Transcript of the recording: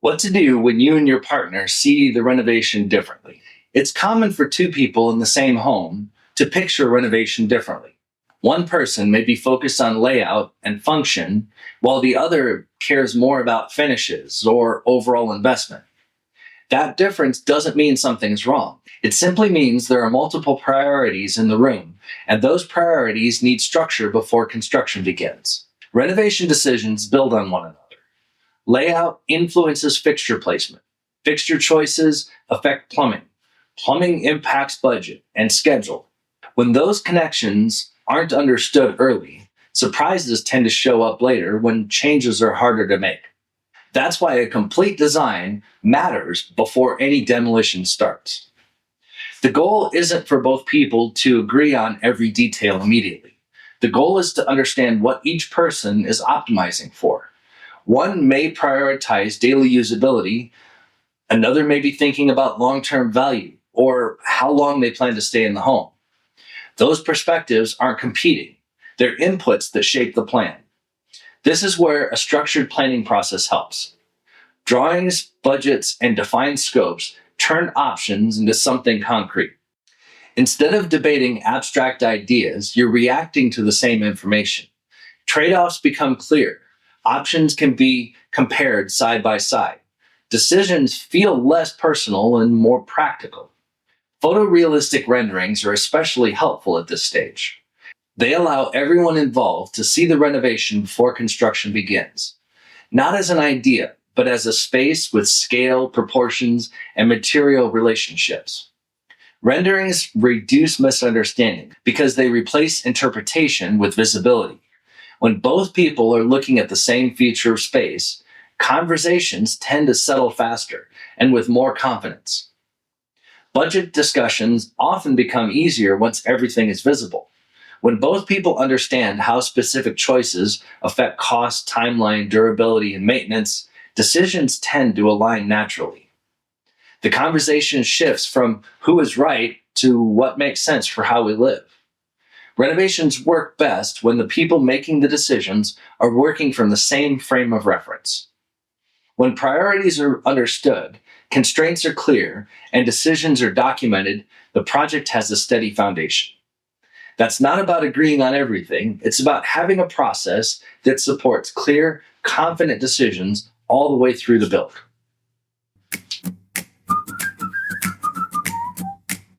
What to do when you and your partner see the renovation differently. It's common for two people in the same home to picture renovation differently. One person may be focused on layout and function, while the other cares more about finishes or overall investment. That difference doesn't mean something's wrong. It simply means there are multiple priorities in the room, and those priorities need structure before construction begins. Renovation decisions build on one another. Layout influences fixture placement. Fixture choices affect plumbing. Plumbing impacts budget and schedule. When those connections aren't understood early, surprises tend to show up later when changes are harder to make. That's why a complete design matters before any demolition starts. The goal isn't for both people to agree on every detail immediately. The goal is to understand what each person is optimizing for. One may prioritize daily usability, another may be thinking about long-term value or how long they plan to stay in the home. Those perspectives aren't competing, they're inputs that shape the plan. This is where a structured planning process helps. Drawings, budgets, and defined scopes turn options into something concrete. Instead of debating abstract ideas, you're reacting to the same information. Trade-offs become clear. Options can be compared side by side. Decisions feel less personal and more practical. Photorealistic renderings are especially helpful at this stage. They allow everyone involved to see the renovation before construction begins, not as an idea, but as a space with scale, proportions, and material relationships. Renderings reduce misunderstanding because they replace interpretation with visibility. When both people are looking at the same feature of space, conversations tend to settle faster and with more confidence. Budget discussions often become easier once everything is visible. When both people understand how specific choices affect cost, timeline, durability, and maintenance, decisions tend to align naturally. The conversation shifts from who is right to what makes sense for how we live. Renovations work best when the people making the decisions are working from the same frame of reference. When priorities are understood, constraints are clear, and decisions are documented, the project has a steady foundation. That's not about agreeing on everything, it's about having a process that supports clear, confident decisions all the way through the build.